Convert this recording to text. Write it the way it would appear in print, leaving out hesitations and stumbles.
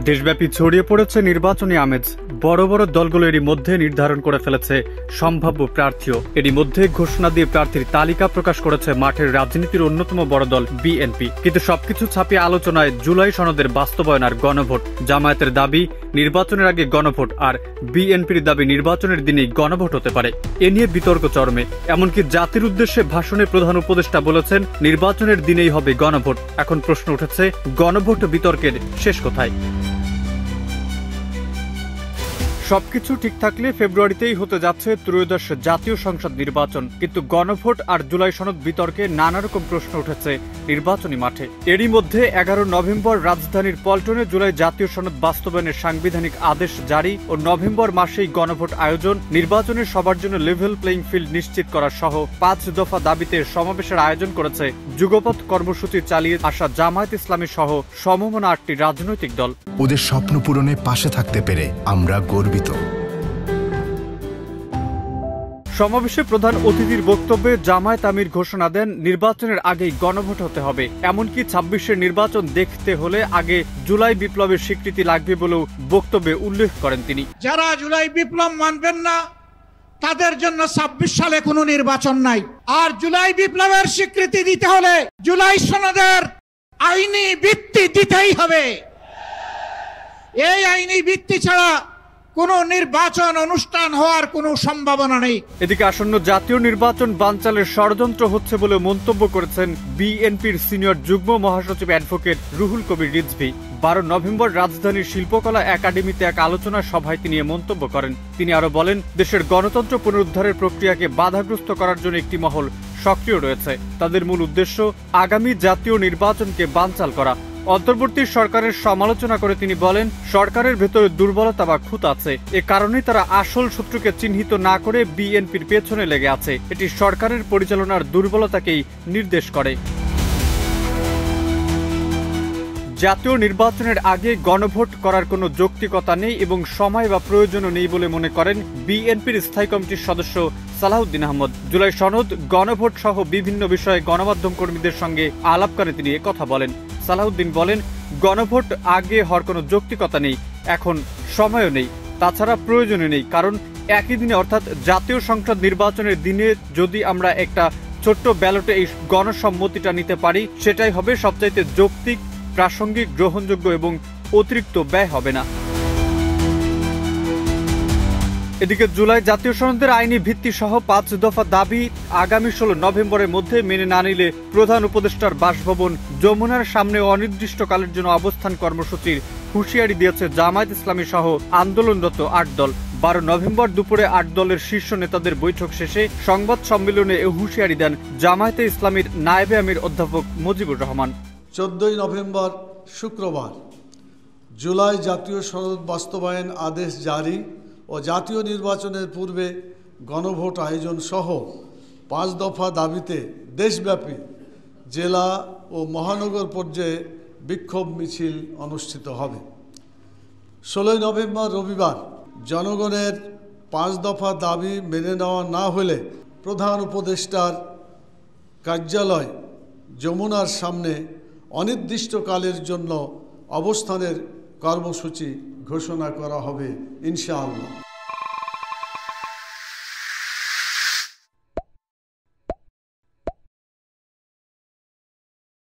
দেশব্যাপী ছড়িয়ে পড়েছে নির্বাচনী আমেজ। বড় বড় দলগুলো এরই মধ্যে নির্ধারণ করে ফেলেছে সম্ভাব্য প্রার্থীও। এরই মধ্যে ঘোষণা দিয়ে প্রার্থীর তালিকা প্রকাশ করেছে মাঠের রাজনীতির অন্যতম বড় দল বিএনপি। কিন্তু সবকিছু ছাপিয়ে আলোচনায় জুলাই সনদের বাস্তবায়ন আর গণভোট। জামায়াতের দাবি নির্বাচনের আগে গণভোট, আর বিএনপির দাবি নির্বাচনের দিনেই গণভোট হতে পারে। এ নিয়ে বিতর্ক চরমে। এমনকি জাতির উদ্দেশ্যে ভাষণে প্রধান উপদেষ্টা বলেছেন নির্বাচনের দিনেই হবে গণভোট। এখন প্রশ্ন উঠেছে, গণভোট বিতর্কের শেষ কোথায়? সবকিছু ঠিক থাকলে ফেব্রুয়ারিতেই হতে যাচ্ছে ত্রয়োদশ জাতীয় সংসদ নির্বাচন। কিন্তু গণভোট আর জুলাই সনদ বিতর্কে নানা রকম প্রশ্ন উঠেছে নির্বাচনী মাঠে। এরই মধ্যে 11 নভেম্বর রাজধানীর পল্টনে জুলাই জাতীয় সনদ বাস্তবায়নের সাংবিধানিক আদেশ জারি ও নভেম্বর মাসেই গণভোট আয়োজন, নির্বাচনের সবার জন্য লেভেল প্লেইং ফিল্ড নিশ্চিত করা সহ 5 দফা দাবিতে সমাবেশের আয়োজন করেছে যুগপৎ কর্মসূচি চালিয়ে আসা জামায়াত ইসলামী সহ সমমনা 8টি রাজনৈতিক দল। ওদের স্বপ্ন পূরণে পাশে থাকতে পেরে আমরা গর্বিত। সমাবেশে প্রধান অতিথির বক্তব্যে জামায়াত আমির ঘোষণা দেন নির্বাচনের আগেই গণভোট হতে হবে। এমনকি 26-এর নির্বাচন দেখতে হলে আগে জুলাই বিপ্লবের স্বীকৃতি লাগবে বলেও বক্তব্যে উল্লেখ করেন তিনি। যারা জুলাই বিপ্লব মানবেন না তাদের জন্য 26 সালে কোনো নির্বাচন নাই। আর জুলাই বিপ্লবের স্বীকৃতি দিতে হলে জুলাই সনদের আইনি ভিত্তি দিতেই হবে। এই আইনি ভিত্তি ছাড়া কোনো নির্বাচন অনুষ্ঠান হওয়ার কোনো সম্ভাবনা নেই। এদিকে আসন্ন জাতীয় নির্বাচন বানচালের ষড়যন্ত্র হচ্ছে বলে মন্তব্য করেছেন বিএনপির সিনিয়র যুগ্ম মহাসচিব অ্যাডভোকেট রুহুল কবির রিজভী। 12 নভেম্বর রাজধানীর শিল্পকলা একাডেমিতে এক আলোচনা সভায় তিনি মন্তব্য করেন। তিনি আরো বলেন, দেশের গণতন্ত্র পুনরুদ্ধারের প্রক্রিয়াকে বাধাগ্রস্ত করার জন্য একটি মহল সক্রিয় রয়েছে। তাদের মূল উদ্দেশ্য আগামী জাতীয় নির্বাচনকে বানচাল করা। অন্তর্বর্তী সরকারের সমালোচনা করে তিনি বলেন, সরকারের ভেতরে দুর্বলতা বা খুঁত আছে। এ কারণেই তারা আসল শত্রুকে চিহ্নিত না করে বিএনপির পেছনে লেগে আছে। এটি সরকারের পরিচালনার দুর্বলতাকেই নির্দেশ করে। জাতীয় নির্বাচনের আগে গণভোট করার কোনো যৌক্তিকতা নেই এবং সময় বা প্রয়োজনও নেই বলে মনে করেন বিএনপির স্থায়ী কমিটির সদস্য সালাউদ্দিন আহমদ। জুলাই সনদ, গণভোট সহ বিভিন্ন বিষয়ে গণমাধ্যম কর্মীদের সঙ্গে আলাপকালে তিনি কথা বলেন। সালাউদ্দিন বলেন, গণভোট আগে হওয়ার কোনো যৌক্তিকতা নেই, এখন সময়ও নেই, তাছাড়া প্রয়োজনও নেই। কারণ একই দিনে অর্থাৎ জাতীয় সংসদ নির্বাচনের দিনে যদি আমরা একটা ছোট্ট ব্যালটে এই গণসম্মতিটা নিতে পারি, সেটাই হবে সবচাইতে যৌক্তিক, প্রাসঙ্গিক, গ্রহণযোগ্য এবং অতিরিক্ত ব্যয় হবে না। এদিকে জুলাই জাতীয় সনদের আইনি ভিত্তি সহ 5 দফা দাবি আগামী 16 নভেম্বরের মধ্যে মেনে না নিলে প্রধান উপদেষ্টার বাসভবন যমুনার সামনে অনির্দিষ্টকালের জন্য অবস্থান কর্মসূচির হুঁশিয়ারি দিয়েছে জামায়াত ইসলামী সহ আন্দোলনরত 8 দল। 12 নভেম্বর দুপুরে 8 দলের শীর্ষ নেতাদের বৈঠক শেষে সংবাদ সম্মেলনে এ হুঁশিয়ারি দেন জামায়াতে ইসলামীর নায়েবে আমির অধ্যাপক মুজিবুর রহমান। 14 নভেম্বর শুক্রবার জুলাই জাতীয় সনদ বাস্তবায়ন আদেশ জারি ও জাতীয় নির্বাচনের পূর্বে গণভোট আয়োজন সহ 5 দফা দাবিতে দেশব্যাপী জেলা ও মহানগর পর্যায়ে বিক্ষোভ মিছিল অনুষ্ঠিত হবে। 16 নভেম্বর রবিবার জনগণের 5 দফা দাবি মেনে নেওয়া না হলে প্রধান উপদেষ্টার কার্যালয় যমুনার সামনে অনির্দিষ্টকালের জন্য অবস্থানের কর্মসূচি ঘোষণা করা হবে ইনশাআল্লাহ।